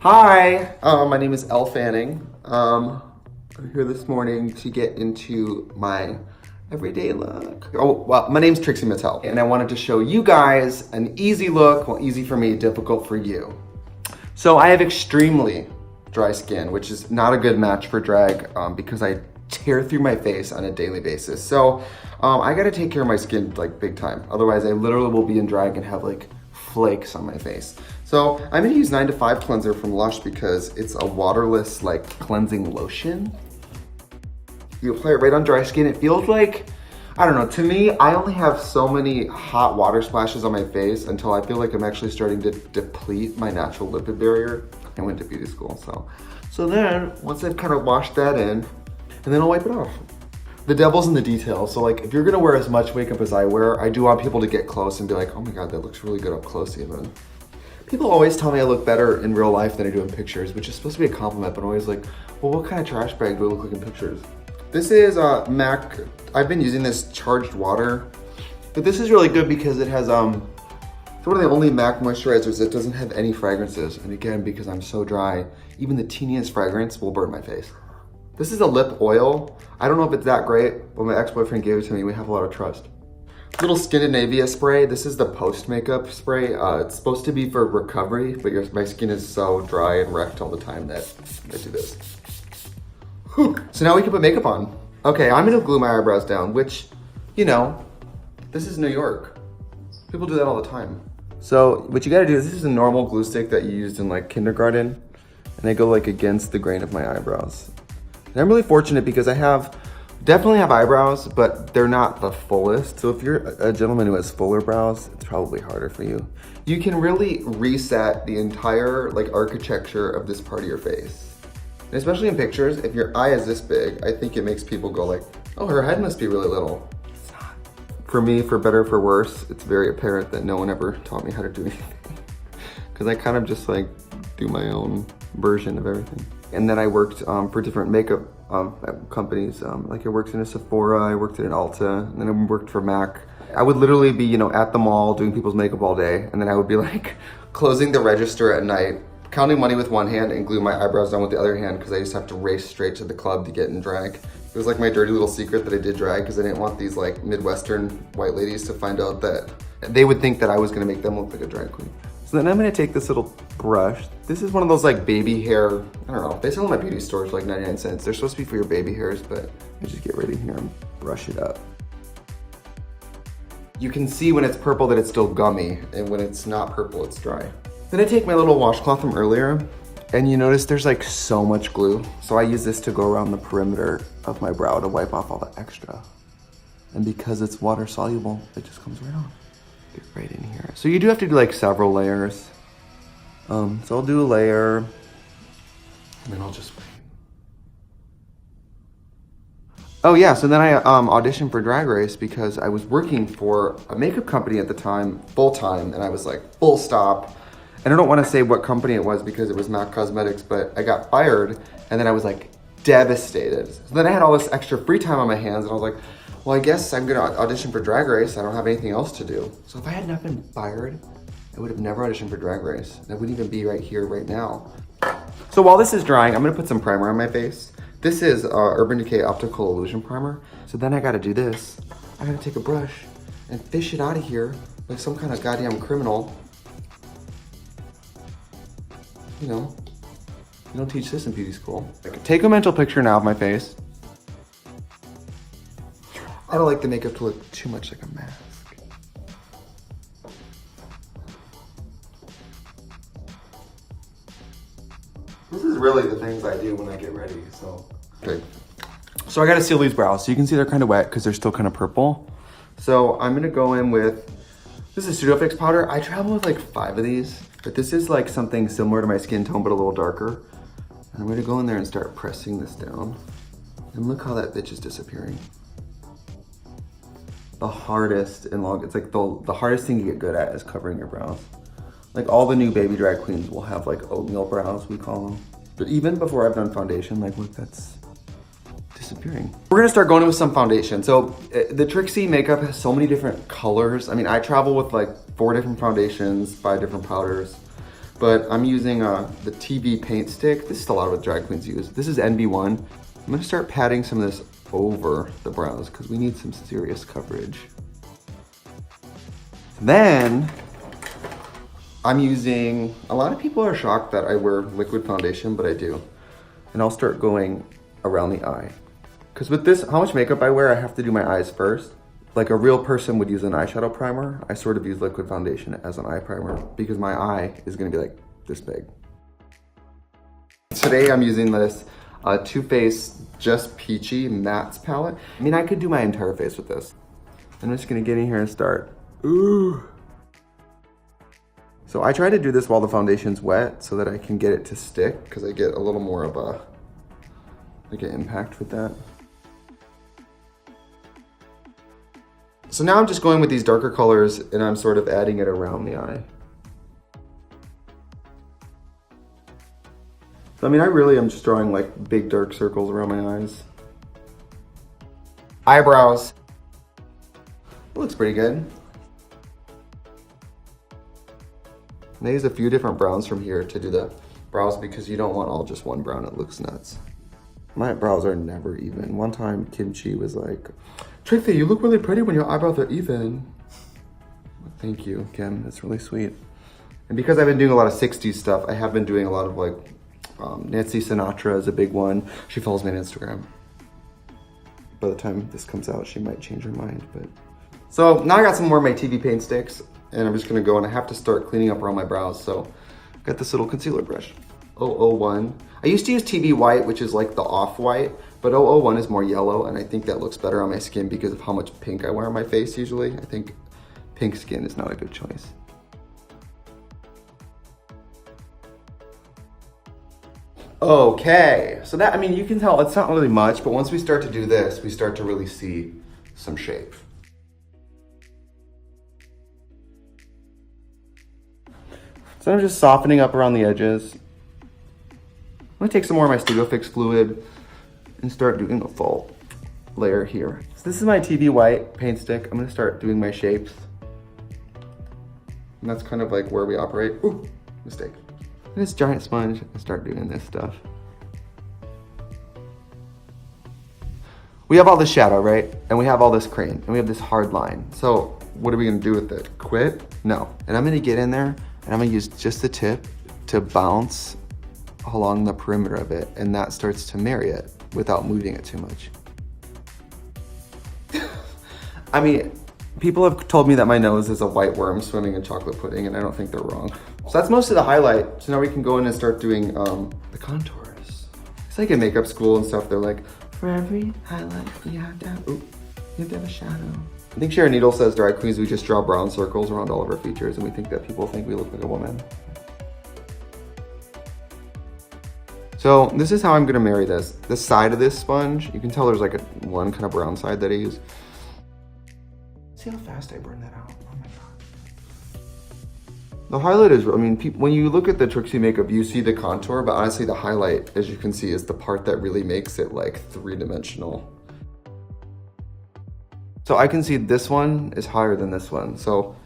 Hi, my name is Elle Fanning. I'm here this morning to get into my everyday look. Oh, well, my name's Trixie Mattel, and I wanted to show you guys an easy look, well, easy for me, difficult for you. So I have extremely dry skin, which is not a good match for drag because I tear through my face on a daily basis. So I gotta take care of my skin like big time. Otherwise I literally will be in drag and have like flakes on my face. So I'm gonna use 9 to 5 cleanser from Lush because it's a waterless like cleansing lotion. You apply it right on dry skin. It feels like, I don't know, to me, I only have so many hot water splashes on my face until I feel like I'm actually starting to deplete my natural lipid barrier. I went to beauty school, so then once I've kind of washed that in, and then I'll wipe it off. The devil's in the details. So like, if you're gonna wear as much makeup as I wear, I do want people to get close and be like, oh my God, that looks really good up close even. People always tell me I look better in real life than I do in pictures, which is supposed to be a compliment, but I'm always like, well, what kind of trash bag do I look like in pictures? This is MAC, I've been using this charged water, but this is really good because it has, it's one of the only MAC moisturizers that doesn't have any fragrances. And again, because I'm so dry, even the teeniest fragrance will burn my face. This is a lip oil. I don't know if it's that great, but my ex-boyfriend gave it to me. We have a lot of trust. Little Scandinavia spray. This is the post-makeup spray. It's supposed to be for recovery, but my skin is so dry and wrecked all the time that I do this. Whew. So now we can put makeup on. Okay, I'm gonna glue my eyebrows down, which, you know, this is New York. People do that all the time. So what you gotta do is, this is a normal glue stick that you used in like kindergarten, and I go like against the grain of my eyebrows. And I'm really fortunate because I definitely have eyebrows, but they're not the fullest. So if you're a gentleman who has fuller brows, it's probably harder for you. You can really reset the entire like architecture of this part of your face. And especially in pictures, if your eye is this big, I think it makes people go like, oh, her head must be really little. It's not. For me, for better or for worse, it's very apparent that no one ever taught me how to do anything. Because I kind of just like do my own version of everything. And then I worked for different makeup companies. Like I worked in a Sephora, I worked at an Ulta, and then I worked for MAC. I would literally be, you know, at the mall doing people's makeup all day. And then I would be like closing the register at night, counting money with one hand and glue my eyebrows down with the other hand because I used to have to race straight to the club to get in drag. It was like my dirty little secret that I did drag because I didn't want these like Midwestern white ladies to find out that they would think that I was gonna make them look like a drag queen. So then I'm gonna take this little brush. This is one of those like baby hair, I don't know, they sell them at beauty stores for like 99 cents. They're supposed to be for your baby hairs, but I just get ready here and brush it up. You can see when it's purple that it's still gummy, and when it's not purple, it's dry. Then I take my little washcloth from earlier, and you notice there's like so much glue. So I use this to go around the perimeter of my brow to wipe off all the extra. And because it's water soluble, it just comes right off. Get right in here. So you do have to do like several layers. So I'll do a layer, and then I'll just wait. Oh yeah, so then I auditioned for Drag Race because I was working for a makeup company at the time, full time, and I was like, full stop. And I don't want to say what company it was because it was MAC Cosmetics, but I got fired, and then I was like devastated. So then I had all this extra free time on my hands, and I was like, well, I guess I'm gonna audition for Drag Race. I don't have anything else to do. So if I had not been fired, I would have never auditioned for Drag Race. I wouldn't even be right here, right now. So while this is drying, I'm gonna put some primer on my face. This is Urban Decay Optical Illusion Primer. So then I gotta do this. I gotta take a brush and fish it out of here like some kind of goddamn criminal. You know, you don't teach this in beauty school. I can take a mental picture now of my face. I don't like the makeup to look too much like a mask. This is really the things I do when I get ready, so. Okay, so I gotta seal these brows. So you can see they're kind of wet because they're still kind of purple. So I'm gonna go in with, this is Studio Fix powder. I travel with like 5 of these, but this is like something similar to my skin tone, but a little darker. And I'm gonna go in there and start pressing this down. And look how that bitch is disappearing. The hardest and long, it's like the hardest thing to get good at is covering your brows. Like all the new baby drag queens will have like oatmeal brows, we call them. But even before I've done foundation, like look, that's disappearing. We're gonna start going in with some foundation. So the Trixie makeup has so many different colors. I mean, I travel with like 4 different foundations, 5 different powders. but I'm using the TV paint stick. This is a lot of what drag queens use. This is NB1. I'm gonna start patting some of this over the brows because we need some serious coverage. Then I'm using, a lot of people are shocked that I wear liquid foundation, but I do. And I'll start going around the eye. Because with this, how much makeup I wear, I have to do my eyes first. Like a real person would use an eyeshadow primer, I sort of use liquid foundation as an eye primer because my eye is gonna be like this big. Today I'm using this Too Faced Just Peachy Mattes palette. I mean, I could do my entire face with this. I'm just gonna get in here and start. Ooh. So I try to do this while the foundation's wet so that I can get it to stick because I get a little more of a, like an impact with that. So now I'm just going with these darker colors and I'm sort of adding it around the eye. So I mean, I really am just drawing like big dark circles around my eyes. Eyebrows. It looks pretty good. And I use a few different browns from here to do the brows because you don't want all just one brown, it looks nuts. My brows are never even. One time Kimchi was like, Trixie, you look really pretty when your eyebrows are even. Thank you, Kim, that's really sweet. And because I've been doing a lot of 60s stuff, I have been doing a lot of like, Nancy Sinatra is a big one. She follows me on Instagram. By the time this comes out, she might change her mind, but. So now I got some more of my TV paint sticks and I'm just gonna go and I have to start cleaning up around my brows. So I got this little concealer brush, 001. I used to use TV white, which is like the off-white, but 001 is more yellow and I think that looks better on my skin because of how much pink I wear on my face usually. I think pink skin is not a good choice. Okay, so that, I mean, you can tell it's not really much, but once we start to do this, we start to really see some shape. So I'm just softening up around the edges. I'm gonna take some more of my Studio Fix fluid and start doing a full layer here. So this is my TV white paint stick. I'm gonna start doing my shapes. And that's kind of like where we operate. Ooh, mistake. And this giant sponge, I start doing this stuff. We have all this shadow, right? And we have all this crane, and we have this hard line. So what are we gonna do with it? Quit? No. And I'm gonna get in there, and I'm gonna use just the tip to bounce along the perimeter of it, and that starts to marry it without moving it too much. I mean, people have told me that my nose is a white worm swimming in chocolate pudding, and I don't think they're wrong. So that's most of the highlight. So now we can go in and start doing the contours. It's like in makeup school and stuff, they're like, for every highlight, you have to have a shadow. I think Sharon Needle says drag queens, we just draw brown circles around all of our features and we think that people think we look like a woman. So this is how I'm gonna marry this. The side of this sponge, you can tell there's like one kind of brown side that I use. See how fast I burn that out, oh my God. The highlight is, I mean, when you look at the Trixie makeup, you see the contour, but honestly the highlight, as you can see, is the part that really makes it like three-dimensional. So I can see this one is higher than this one. So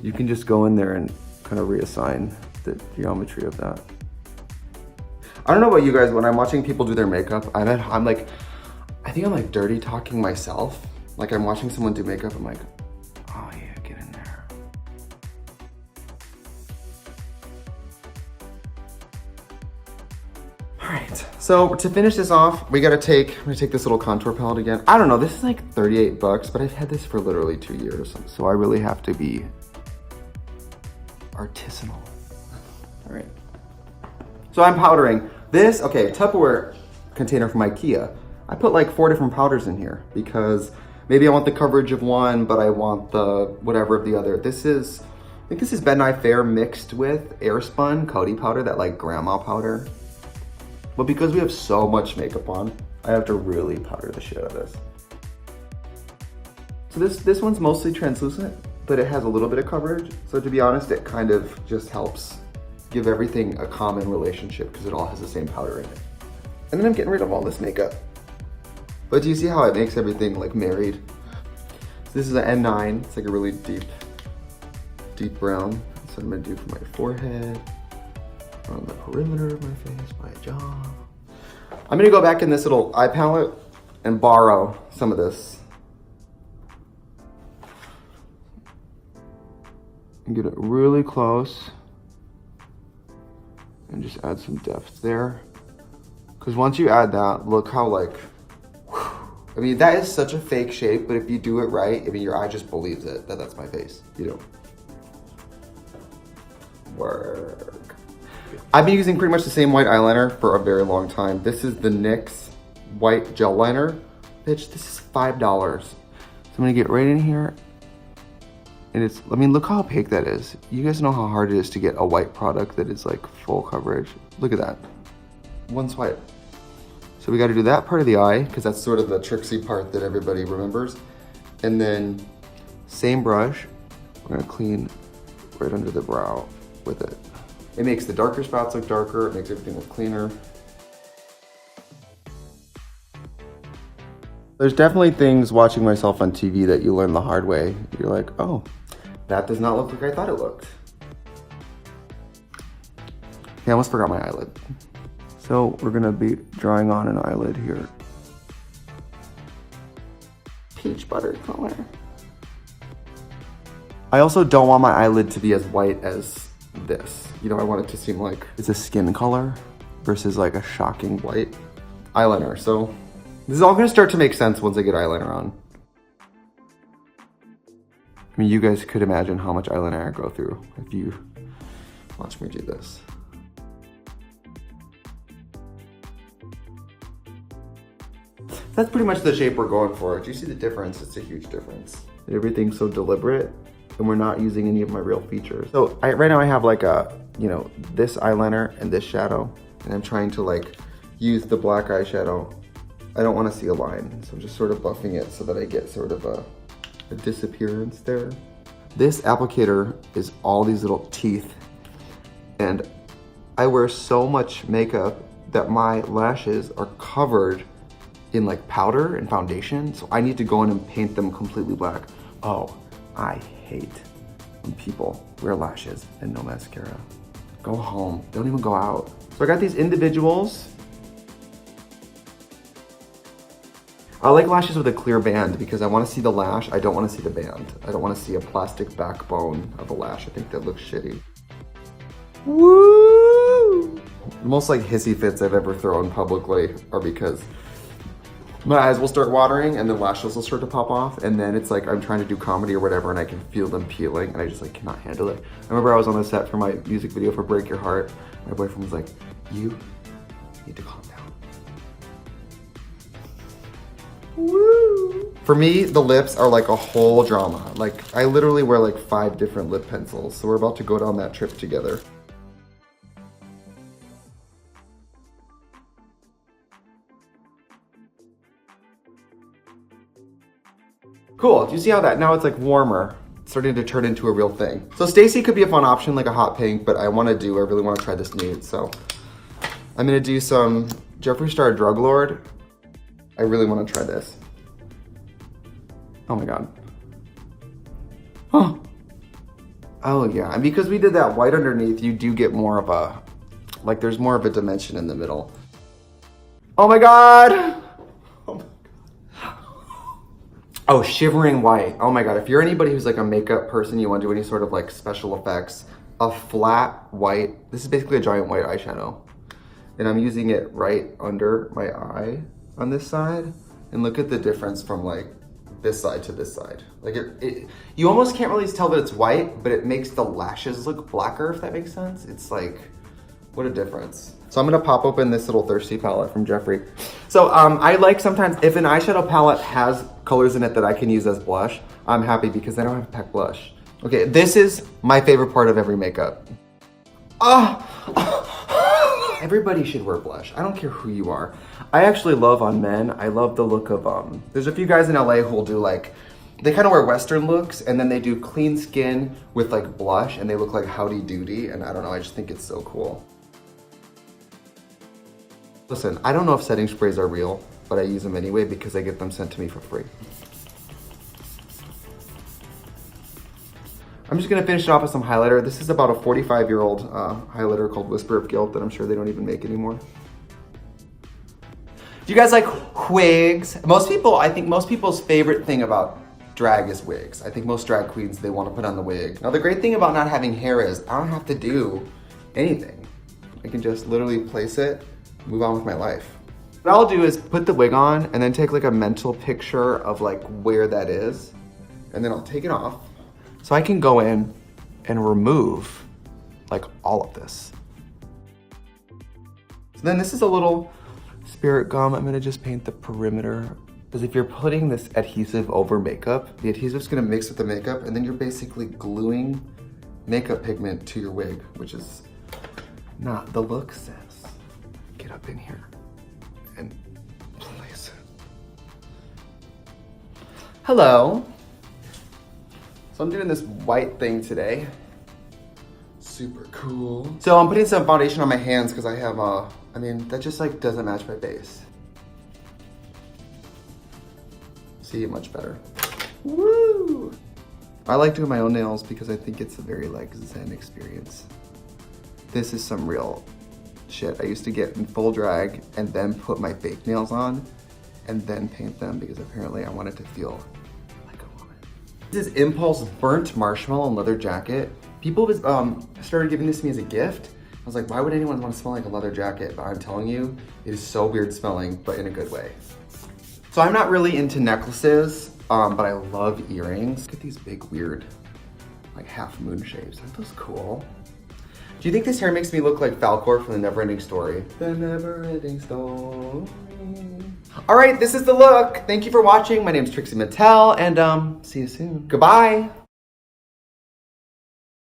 you can just go in there and kind of reassign the geometry of that. I don't know about you guys, when I'm watching people do their makeup, I think I'm like dirty talking myself. Like I'm watching someone do makeup, I'm like, oh yeah, get in there. All right, so to finish this off, I'm gonna take this little contour palette again. I don't know, this is like 38 bucks, but I've had this for literally 2 years. So I really have to be artisanal. All right. So I'm powdering. This, okay, Tupperware container from IKEA. I put like 4 different powders in here because maybe I want the coverage of one, but I want the whatever of the other. I think this is Ben Nye Fair mixed with Airspun Coty powder, that like grandma powder. But because we have so much makeup on, I have to really powder the shit out of this. So this one's mostly translucent, but it has a little bit of coverage. So to be honest, it kind of just helps give everything a common relationship because it all has the same powder in it. And then I'm getting rid of all this makeup. But do you see how it makes everything like married? So this is an N9, it's like a really deep brown. That's what I'm gonna do for my forehead. on the perimeter of my face, my jaw. I'm gonna go back in this little eye palette and borrow some of this. And get it really close. And just add some depth there. Because once you add that, look how like, whew. I mean, that is such a fake shape, but if you do it right, I mean, your eye just believes it, that that's my face, you know. Work. I've been using pretty much the same white eyeliner for a very long time. This is the NYX white gel liner. Bitch, this is $5. So I'm gonna get right in here. And it's, I mean, look how opaque that is. You guys know how hard it is to get a white product that is like full coverage. Look at that, one swipe. So we gotta do that part of the eye, because that's sort of the tricksy part that everybody remembers. And then, same brush, we're gonna clean right under the brow with it. It makes the darker spots look darker, it makes everything look cleaner. There's definitely things watching myself on TV that you learn the hard way. You're like, oh, that does not look like I thought it looked. I almost forgot my eyelid. So we're gonna be drawing on an eyelid here. Peach butter color. I also don't want my eyelid to be as white as this. You know, I want it to seem like it's a skin color versus like a shocking white eyeliner. So this is all gonna start to make sense once I get eyeliner on. I mean, you guys could imagine how much eyeliner I go through if you watch me do this. That's pretty much the shape we're going for. Do you see the difference? It's a huge difference. Everything's so deliberate, and we're not using any of my real features. So right now I have like a, you know, this eyeliner and this shadow, and I'm trying to like use the black eyeshadow. I don't want to see a line, so I'm just sort of buffing it so that I get sort of a disappearance there. This applicator is all these little teeth, and I wear so much makeup that my lashes are covered in like powder and foundation, so I need to go in and paint them completely black. Oh, I hate when people wear lashes and no mascara. Go home, don't even go out. So I got these individuals. I like lashes with a clear band because I want to see the lash, I don't want to see the band. I don't want to see a plastic backbone of a lash. I think that looks shitty. Woo! The most like hissy fits I've ever thrown publicly are because my eyes will start watering and the lashes will start to pop off, and then it's like I'm trying to do comedy or whatever and I can feel them peeling and I just like cannot handle it. I remember I was on the set for my music video for Break Your Heart. My boyfriend was like, you need to calm down. Woo! For me, the lips are like a whole drama. Like I literally wear like 5 different lip pencils, so we're about to go down that trip together. Cool, do you see how that, now it's like warmer, it's starting to turn into a real thing. So Stacy could be a fun option, like a hot pink, but I really wanna try this nude, so. I'm gonna do some Jeffree Star Drug Lord. I really wanna try this. Oh my God. Oh. Oh yeah, and because we did that white underneath, you do get more of a, like there's more of a dimension in the middle. Oh my God. Oh, shivering white. Oh my God, if you're anybody who's like a makeup person, you wanna do any sort of like special effects, a flat white, this is basically a giant white eyeshadow. And I'm using it right under my eye on this side. And look at the difference from like this side to this side. Like you almost can't really tell that it's white, but it makes the lashes look blacker, if that makes sense. It's like, what a difference. So I'm gonna pop open this little Thirsty palette from Jeffree. So I like sometimes, if an eyeshadow palette has colors in it that I can use as blush, I'm happy because I don't have to pack blush. Okay, this is my favorite part of every makeup. Everybody should wear blush. I don't care who you are. I actually love on men, I love the look of, there's a few guys in LA who will do like, they kind of wear Western looks and then they do clean skin with like blush and they look like Howdy Doody, and I don't know, I just think it's so cool. Listen, I don't know if setting sprays are real, but I use them anyway because I get them sent to me for free. I'm just gonna finish it off with some highlighter. This is about a 45-year-old highlighter called Whisper of Guilt that I'm sure they don't even make anymore. Do you guys like wigs? I think most people's favorite thing about drag is wigs. I think most drag queens, they want to put on the wig. Now the great thing about not having hair is I don't have to do anything. I can just literally place it, move on with my life. What I'll do is put the wig on and then take like a mental picture of like where that is. And then I'll take it off. So I can go in and remove like all of this. So then this is a little spirit gum. I'm gonna just paint the perimeter. Because if you're putting this adhesive over makeup, the adhesive's gonna mix with the makeup and then you're basically gluing makeup pigment to your wig, which is not the look, sis. Get up in here and place it. Hello. So I'm doing this white thing today. Super cool. So I'm putting some foundation on my hands because I have that just like doesn't match my base. See, much better. Woo! I like doing my own nails because I think it's a very like zen experience. This is some real shit. I used to get in full drag and then put my fake nails on and then paint them because apparently I wanted to feel like a woman. This is Impulse Burnt Marshmallow and Leather Jacket. People started giving this to me as a gift. I was like, why would anyone want to smell like a leather jacket? But I'm telling you, it is so weird smelling, but in a good way. So I'm not really into necklaces, but I love earrings. Look at these big, weird, like half moon shapes. Aren't those cool? Do you think this hair makes me look like Falcor from The Neverending Story? The Neverending Story. All right, this is the look. Thank you for watching. My name is Trixie Mattel, and see you soon. Goodbye.